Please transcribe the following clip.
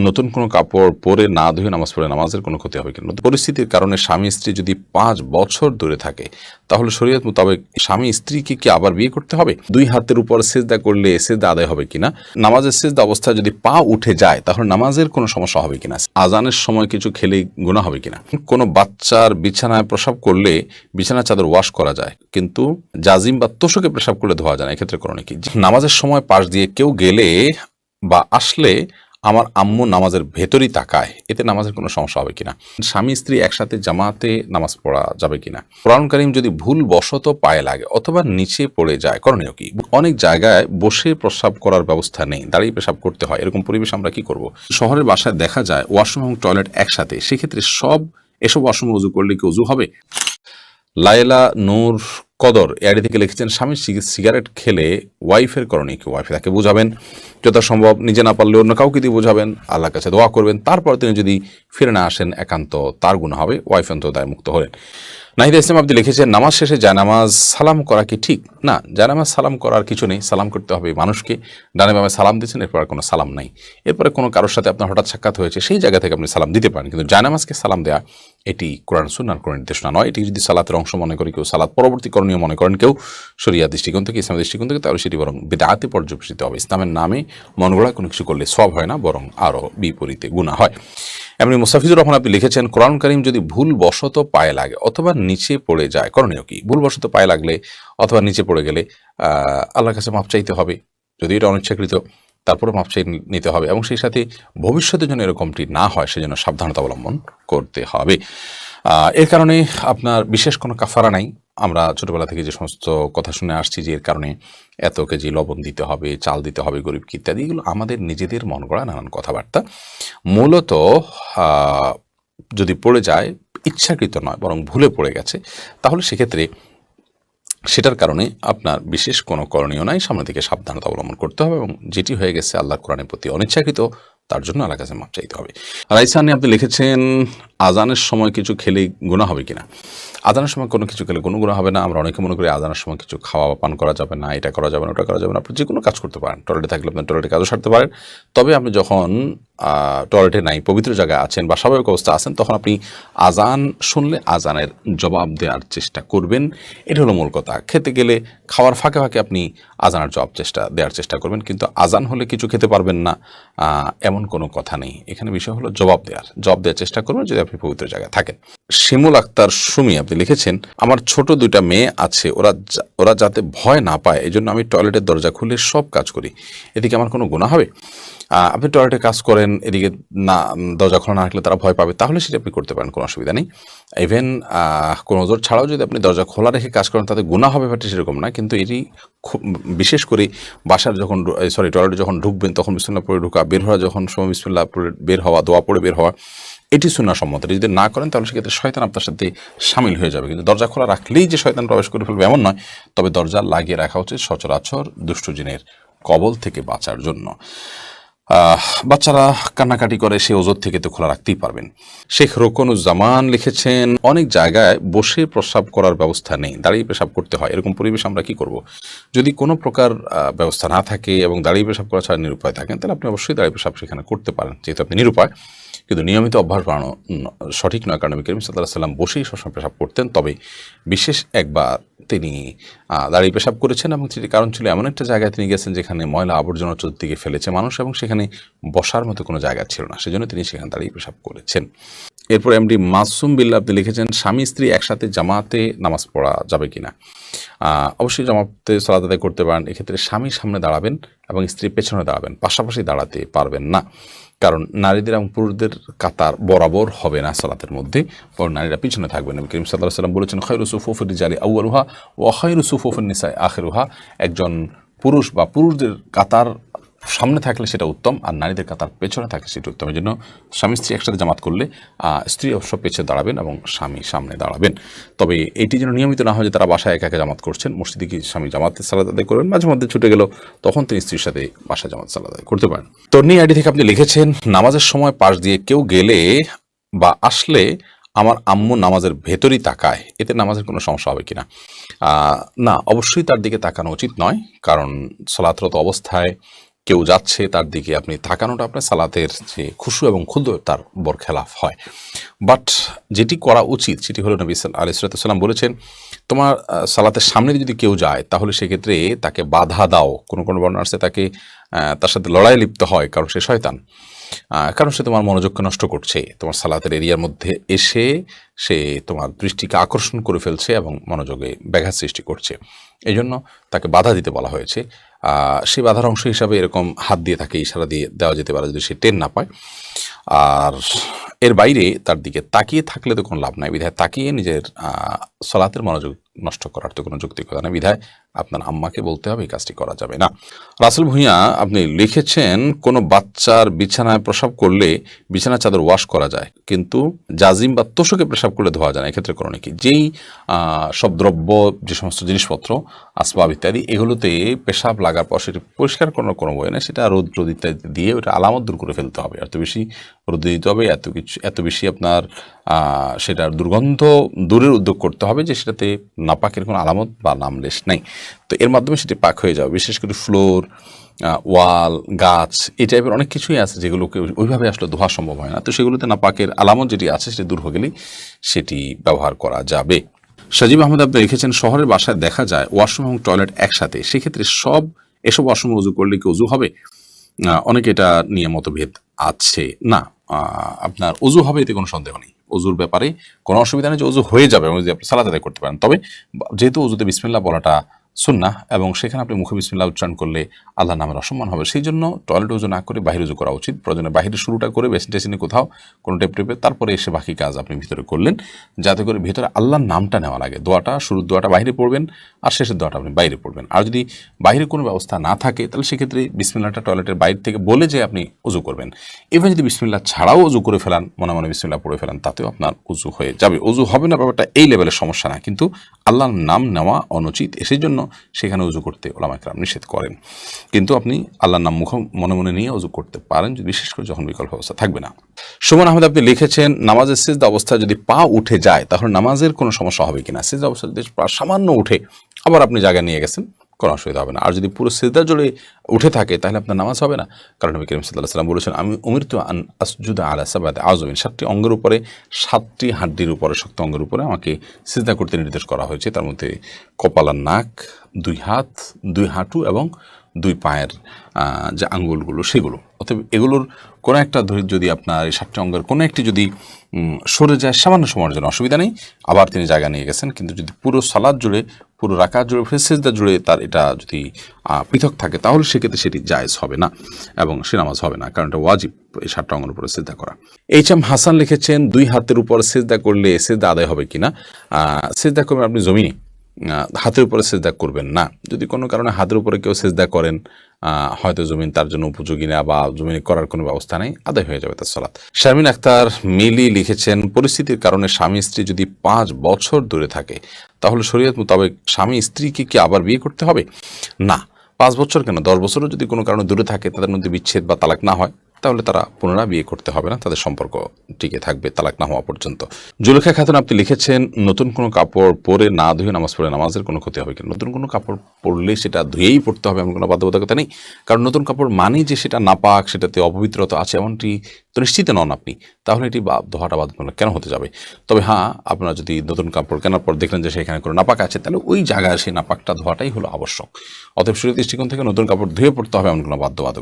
নতুন কোনো কাপড় পরে না ধুয়ে নামাজ পড়ে নামাজের কোনো ক্ষতি হবে কিনা? পরিস্থিতির কারণে স্বামী স্ত্রী যদি 5 বছর দূরে থাকে তাহলে শরীয়ত মোতাবেক স্বামী স্ত্রীকে কি আবার বিয়ে করতে হবে? 2 হাতের উপর সিজদা করলে সিজদা আদায় হবে কিনা? নামাজের সিজদা অবস্থায় যদি পা উঠে যায় তাহলে নামাজের কোনো সমস্যা হবে কিনা? আজানের সময় কিছু খেলে গুনাহ হবে কিনা? কোনো বাচ্চার বিছানায় প্রসাব করলে বিছানার চাদর ওয়াশ করা যায়, কিন্তু জাজিম বা তোশকে প্রসাব করলে ধোয়া যায় না, এক্ষেত্রে করণীয় কি? নামাজের সময় পাশ দিয়ে কেউ গেলে বা আসলে আমার আম্মু নামাজের ভেতরই তাকায়, এতে নামাজের কোনো সমস্যা হবে কিনা? স্বামী স্ত্রী একসাথে জামাতে নামাজ পড়া যাবে কিনা? কোরআন কারীম যদি ভুল বশত পায়ে লাগে অথবা নিচে পড়ে যায়, করণীয় কি? অনেক জায়গায় বসে প্রস্রাব করার ব্যবস্থা নেই, দাঁড়িয়ে পেশাব করতে হয়, এরকম পরিবেশ আমরা কি করব? শহরের বাসায় দেখা যায় ওয়াশরুম এবং টয়লেট একসাথে, সেক্ষেত্রে এসব ওয়াশরুমে উজু করলে কি উজু হবে? লায়লা নূর কদর এআইডি থেকে লিখেছেন, স্বামী সিগারেট খেলে ওয়াইফের করণীয় কি? ওয়াইফ তাকে বোঝাবেন, যথাসম্ভব নিজে না পারলে অন্য কাউকে দিয়ে বোঝাবেন, আল্লাহর কাছে দোয়া করবেন, তারপর তিনি যদি ফিরে না আসেন একান্ত তার গুনাহ হবে, ওয়াইফ অন্তত দায় মুক্ত হলেন। নাহিদা ইসলাম আপনি লিখেছেন, নামাজ শেষে জায়নামাজ সালাম করা কি ঠিক? না, জায়নামাজ সালাম করার কিছু নেই, সালাম করতে হবে মানুষকে। ডানে বামে সালাম দিচ্ছেন, এরপর কোনো সালাম নাই। এরপরে কোনো কারোর সাথে আপনার হঠাৎ সাক্ষাৎ হয়েছে, সেই জায়গা থেকে আপনি সালাম দিতে পারেন, কিন্তু জায়নামাজকে সালাম দেওয়া এটি কোরআন সুন্নাহর কোনো নির্দেশনা নয়। এটি যদি সালাতের অংশ মনে করে কেউ, সালাত পরবর্তী করণীয় মনে করেন কেউ শরিয়া দৃষ্টিকোণ থেকে, ইসলামের দৃষ্টিকোণ থেকে, তাহলে সেটি বরং বিদআতে পর্যবেসিত হবে। ইসলামের নামে মন গড়া কোনো কিছু করলে সওয়াব হয় না, বরং আরও বিপরীতে গুনাহ হয়। এমনি মুস্তাফিজুর রহমান আপনি লিখেছেন, কোরআন কারীম যদি ভুল বশত পায়ে লাগে অথবা নিচে পড়ে যায়, করণীয় কি? ভুল বশত পায়ে লাগলে অথবা নিচে পড়ে গেলে আল্লাহর কাছে মাপ চাইতে হবে, যদি এটা অনিচ্ছাকৃত, তারপরে মাপ চাই নিতে হবে, এবং সেই সাথে ভবিষ্যতের জন্য এরকমটি না হয় সেজন্য সাবধানতা অবলম্বন করতে হবে। এর কারণে আপনার বিশেষ কোনো কাফারা নাই। আমরা ছোটবেলা থেকে যে সমস্ত কথা শুনে আসছি যে এর কারণে এত কেজি লবণ দিতে হবে, চাল দিতে হবে গরিবকে ইত্যাদি, এগুলো আমাদের নিজেদের মন গড়া নানান কথাবার্তা। মূলত যদি পড়ে যায়, ইচ্ছাকৃত নয় বরং ভুলে পড়ে গেছে, তাহলে সেক্ষেত্রে সেটার কারণে আপনার বিশেষ কোনো করণীয় নাই, সামনে থেকে সাবধানতা অবলম্বন করতে হবে, এবং যেটি হয়ে গেছে আল্লাহর কোরআনের প্রতি অনিচ্ছাকৃত, তার জন্য আল্লাহর কাছে মাপ চাইতে হবে। রাইসানি আপনি লিখেছেন, আজানের সময় কিছু খেলে গুনাহ হবে কিনা? আজানের সময় কোনো কিছু খেলে কোনো গুনাহ হবে না। আমরা অনেকে মনে করি আজানের সময় কিছু খাওয়া বা পান করা যাবে না, এটা করা যাবে না, ওটা করা যাবে না। আপনি যে কোনো কাজ করতে পারেন, টয়লেটে থাকলে আপনি টয়লেটে কাজও সারতে পারেন। তবে আপনি যখন টয়লেটে নাই, পবিত্র জায়গায় আছেন বা স্বাভাবিক অবস্থা আছেন, তখন আপনি আজান শুনলে আজানের জবাব দেওয়ার চেষ্টা করবেন। এটা হলো মূল কথা। খেতে গেলে খাওয়ার ফাঁকে ফাঁকে আপনি আজানের দেওয়ার চেষ্টা করবেন, কিন্তু আজান হলে কিছু খেতে পারবেন না এমন কোনো কথা নেই। এখানে বিষয় হলো জবাব দেওয়ার চেষ্টা করবেন যদি আপনি পবিত্র জায়গায় থাকেন। শিমুল আক্তার সুমি আপনি লিখেছেন, আমার ছোট 2টা মেয়ে আছে, ওরা যাতে ভয় না পায় এজন্য আমি টয়লেটের দরজা খুলে সব কাজ করি, এদিকে আমার কোনো গুনাহ হবে? আপনি টয়লেটে কাজ করেন, এদিকে না দরজা খোলা না রাখলে তারা ভয় পাবে, তাহলে সেটা আপনি করতে পারেন, কোনো অসুবিধা নেই। ইভেন কোনো ওজোর ছাড়াও যদি আপনি দরজা খোলা রেখে কাজ করেন তাতে গুনাহ হবে ব্যাপারটা সেরকম না, কিন্তু এটি বিশেষ করে বাসার যখন টয়লেটে যখন ঢুকবেন তখন বিসমিল্লাহ পড়ে ঢোকা, বের হওয়া যখন সময় বিসমিল্লাহ পড়ে বের হওয়া, দোয়া পড়ে বের হওয়া, এটি সুন্নাহ সম্মত। যদি না করেন তাহলে সেক্ষেত্রে শয়তান আপনার সাথে শামিল হয়ে যাবে। কিন্তু দরজা খোলা রাখলেই যে শয়তান প্রবেশ করে ফেলবে এমন নয়, তবে দরজা লাগিয়ে রাখা উচিত সচরাচর দুষ্ট জিনের কবল থেকে বাঁচার জন্য। বাচ্চারা কান্নাকাটি করে, সে ওজোর থেকে তো খোলা রাখতেই পারবেন। শেখ রোকনুজ্জামান লিখেছেন, অনেক জায়গায় বসে প্রস্রাব করার ব্যবস্থা নেই, দাঁড়িয়ে পেশাব করতে হয়, এরকম পরিবেশ আমরা কি করব? যদি কোনো প্রকার ব্যবস্থা না থাকে এবং দাঁড়িয়ে পেশাব করা ছাড়া নিরুপায় থাকেন, তাহলে আপনি অবশ্যই দাঁড়িয়ে পেশাব সেখানে করতে পারেন, যেহেতু আপনি নিরুপায়। কিন্তু নিয়মিত অভ্যাস বাড়ানো সঠিক নয়, কারণ নবী করিম সাল্লাল্লাহু আলাইহি ওয়াসাল্লাম বসেই সবসময় পেশাব করতেন। তবে বিশেষ একবার তিনি দাঁড়িয়ে পেশাব করেছেন, এবং সেটি কারণ ছিল এমন একটা জায়গায় তিনি গেছেন যেখানে ময়লা আবর্জনা চতুর্দিকে ফেলেছে মানুষ, এবং সেখানে বসার মতো কোনো জায়গা ছিল না, সেজন্য তিনি সেখানে দাঁড়িয়ে পেশাব করেছেন। এরপর এমডি মাসুম বিল্লাহ আপনি লিখেছেন, স্বামী স্ত্রী একসাথে জামাতে নামাজ পড়া যাবে কিনা? অবশ্যই জামাতে সালাত আদায় করতে পারেন। এক্ষেত্রে স্বামী সামনে দাঁড়াবেন এবং স্ত্রী পেছনে দাঁড়াবেন, পাশাপাশি দাঁড়াতে পারবেন না, কারণ নারীদের এবং পুরুষদের কাতার বরাবর হবে না সালাতের মধ্যে, বরং নারীরা পিছনে থাকবেন। নবী করিম সাল্লাল্লাহু আলাইহি ওয়াসাল্লাম বলেছেন, খায়রু সুফুফির রিজালি আউয়ালুহা ওয়া খায়রু সুফুফিন নিসাই আখিরুহা। একজন পুরুষ বা পুরুষদের কাতার সামনে থাকলে সেটা উত্তম, আর নারীদের কাতার পেছনে থাকলে সেটা উত্তম। এই জন্য স্বামী স্ত্রী একসাথে জামাত করলে স্ত্রী অবশ্য পেছনে দাঁড়াবেন এবং স্বামী সামনে দাঁড়াবেন। তবে এটি যেন নিয়মিত না হয় যে তারা বাসায় একা একা জামাত করছেন, মসজিদে কি স্বামী জামাতে সালাত আদায় করবেন, মাঝে মধ্যে ছুটে গেল তখন তিনি স্ত্রীর সাথে বাসায় জামাত সালাত আদায় করতে পারেন। তন্নি আইডি থেকে আপনি লিখেছেন, নামাজের সময় পাশ দিয়ে কেউ গেলে বা আসলে আমার আম্মু নামাজের ভেতরই তাকায়, এতে নামাজের কোনো সমস্যা হবে কিনা? না, অবশ্যই তার দিকে তাকানো উচিত নয়, কারণ সালাতরত অবস্থায় কেউ যাচ্ছে তার দিকে আপনি তাকানোটা আপনার সালাতের যে খুশু এবং ক্ষুদ্র তার বরখেলাফ হয়। বাট যেটি করা উচিত সেটি হলো নবী আলাইহিস সালাম বলেছেন, তোমার সালাতের সামনে যদি কেউ যায় তাহলে সেক্ষেত্রে তাকে বাধা দাও। কোনো কোনো বর্ণনা আছে তাকে তার সাথে লড়াই লিপ্ত হয়, কারণ সে শয়তান, কারণ সে তোমার মনোযোগকে নষ্ট করছে, তোমার সালাতের এরিয়ার মধ্যে এসে সে তোমার দৃষ্টিকে আকর্ষণ করে ফেলছে এবং মনোযোগে ব্যাঘাত সৃষ্টি করছে। এই জন্য তাকে বাধা দিতে বলা হয়েছে। সেই বাধার অংশ হিসাবে এরকম হাত দিয়ে তাকে ইশারা দিয়ে দেওয়া যেতে পারে যদি সে টের না পায়। আর এর বাইরে তার দিকে তাকিয়ে থাকলে তো কোনো লাভ নাই, বিধায় তাকিয়ে নিজের সালাতের মনোযোগ নষ্ট করার তো কোনো যৌক্তিকতা নেই, বিধায় আপনার আম্মাকে বলতে হবে এই কাজটি করা যাবে না। রাসেল ভূঁইয়া আপনি লিখেছেন, কোনো বাচ্চার বিছানায় প্রসাব করলে বিছানার চাদর ওয়াশ করা যায়, কিন্তু জাজিম বা তোষকে প্রসাব করলে ধোয়া যায় না, এক্ষেত্রে করণীয় কি? যেই সব দ্রব্য, যে সমস্ত জিনিসপত্র, আসবাব ইত্যাদি, এগুলোতে পেশাব লাগার পর সেটি পরিষ্কার করার কোনো বই না, সেটা রোদ ইত্যাদি দিয়ে ওটা আলামত দূর করে ফেলতে হবে। এত বেশি রোদে দিতে হবে, এত বেশি আপনার সেটার দুর্গন্ধ দূরের উদ্যোগ করতে হবে যে সেটাতে নাপাকের কোনো আলামত বা নামলেশ নেই। তো এর মাধ্যমে সেটি পাক হয়ে যাবে। বিশেষ করে ফ্লোর, ওয়াল, গাছ, এই টাইপের অনেক কিছুই আছে যেগুলোকে ওইভাবে আসলে ধোয়া সম্ভব হয় না। তো সেগুলোতে নাপাকের আলামত যেটি আছে সেটি দূর হয়ে গেলেই সেটি ব্যবহার করা যাবে। সাজিব আহমেদ আপনি লিখেছেন, শহরের বাসায় দেখা যায় ওয়াশরুম এবং টয়লেট একসাথে, সেক্ষেত্রে এসব ওয়াশরুমে উজু করলে কি উজু হবে? অনেকে এটা নিয়ে মতভেদ আছে। না, আপনার উজু হবে, এতে কোনো সন্দেহ নেই। উজুর ব্যাপারে কোনো অসুবিধা নেই, যে উজু হয়ে যাবে এবং আপনি সালাত আদায় করতে পারেন। তবে যেহেতু উজুতে বিসমিল্লাহ বলাটা সুন্নাহ এবং সেখানে আপনি মুখে বিসমিল্লাহ উচ্চারণ করলে আল্লাহর নামের অসম্মান হবে, সেই জন্য টয়লেট উজু না করে বাহির উজু করা উচিত। প্রয়োজনে বাহিরে শুরুটা করে বেসিন টেসিনে কোথাও কোনো টেপে তারপরে এসে বাকি কাজ আপনি ভিতরে করলেন, যাতে করে ভিতরে আল্লাহর নামটা নেওয়া লাগে। দোয়াটা, শুরুর দোয়াটা বাইরে পড়বেন আর শেষের দোয়াটা আপনি বাইরে পড়বেন। আর যদি বাইরে কোনো ব্যবস্থা না থাকে তাহলে সেক্ষেত্রে বিসমিল্লাহটা টয়লেটের বাইরে থেকে বলে যে আপনি উজু করবেন। এবার যদি বিসমিল্লাহ ছাড়াও উজু করে ফেলান, মনে মনে বিসমিল্লাহ পড়ে ফেলান, তাতেও আপনার উজু হয়ে যাবে। উজু হবে না ব্যাপারটা এই লেভেলের সমস্যা না, কিন্তু আল্লাহর নাম নেওয়া অনুচিত, সেই জন্য সেখানে উজু করতে ওলামায়ে কেরাম নিষেধ করেন। কিন্তু আপনি আল্লাহর নাম মনে মনে নিয়ে উজু করতে পারেন, বিশেষ করে যখন বিকল্প অবস্থা থাকবে না। সুমন আহমেদ আপনি লিখেছেন, নামাজের সিজদা অবস্থায় যদি পা উঠে যায় তাহলে নামাজের কোনো সমস্যা হবে কিনা? সিজদা অবস্থায় যদি পা সামান্য উঠে আবার আপনি জায়গায় নিয়ে গেছেন, কোনো অসুবিধা হবে না। আর যদি পুরো সিজদা জুড়ে উঠে থাকে তাহলে আপনার নামাজ হবে না, কারণ নবী করিম সাল্লাল্লাহু আলাইহি ওয়াসাল্লাম বলেছেন, আমি উমিরতু আন আসজুদা আলা সাবআতি আযমিন, 7টি অঙ্গের উপরে, 7টি হাড্ডির উপরে, শক্ত অঙ্গের উপরে আমাকে সিজদা করতে নির্দেশ করা হয়েছে। তার মধ্যে কপাল আর নাক, 2 হাত, 2 হাঁটু এবং 2 পায়ের যে আঙ্গুলগুলো সেগুলো। অতএব এগুলোর কোনো একটা যদি আপনার এই 7টি অঙ্গের কোনো একটি যদি সরে যায় সামান্য সময়ের জন্য অসুবিধা নেই, আবার তিনি জায়গা নিয়ে গেছেন। কিন্তু যদি পুরো সালাত জুড়ে, পুরো রাকাত জুড়ে, সিজদা জুড়ে তার এটা যদি পৃথক থাকে তাহলে সেক্ষেত্রে সেটি জায়েজ হবে না এবং সে নামাজ হবে না, কারণ এটা ওয়াজিব এই 7টা অঙ্গের উপরে সিজদা করা। এইচ.এম. হাসান লিখেছেন, 2 হাতের উপর সিজদা করলে সিজদা আদায় হবে কিনা? সিজদা করবেন আপনি জমিনে, হাতের উপরে সিজদা করবেন না। যদি কোনো কারণে হাতের উপরে কেউ সিজদা করেন, হয়তো জমিন তার জন্য উপযোগী না বা জমিনে করার কোনো ব্যবস্থা নেই, আদায় হয়ে যাবে তার সালাত। শারমিন আক্তার মিলি লিখেছেন, পরিস্থিতির কারণে স্বামী স্ত্রী যদি 5 বছর দূরে থাকে তাহলে শরীয়ত মোতাবেক স্বামী স্ত্রীকে কি আবার বিয়ে করতে হবে? না, 5 বছর কেন, 10 বছরও যদি কোনো কারণে দূরে থাকে, তাদের মধ্যে বিচ্ছেদ বা তালাক না হয়, তাহলে তারা পুনরায় বিয়ে করতে হবে না, তাদের সম্পর্ক টিকে থাকবে তালাক না হওয়া পর্যন্ত। জুলেখা খাতুন আপনি লিখেছেন, নতুন কোনো কাপড় পরে না ধুয়ে নামাজ পড়ে নামাজের কোনো ক্ষতি হবে কিনা? নতুন কোনো কাপড় পরলে সেটা ধুয়েই পড়তে হবে এমন কোনো বাধ্যবাধকতা নেই, কারণ নতুন কাপড় মানেই যে সেটা নাপাক, সেটাতে অপবিত্রতা আছে এমনটি তো নিশ্চিত নন আপনি, তাহলে এটি ধোয়াটা বাধ্যতামূলক কেন হতে যাবে? তবে হ্যাঁ, আপনারা যদি নতুন কাপড় কেনার পর দেখলেন যে সেখানে কোনো নাপাক আছে, তাহলে ওই জায়গায় সেই নাপাকটা ধোয়াটাই হলো আবশ্যক। অতএব শরীয়তের দৃষ্টিকোণ থেকে নতুন কাপড় ধুয়ে পড়তে হবে এমন কোনো বাধ্যবাধকতা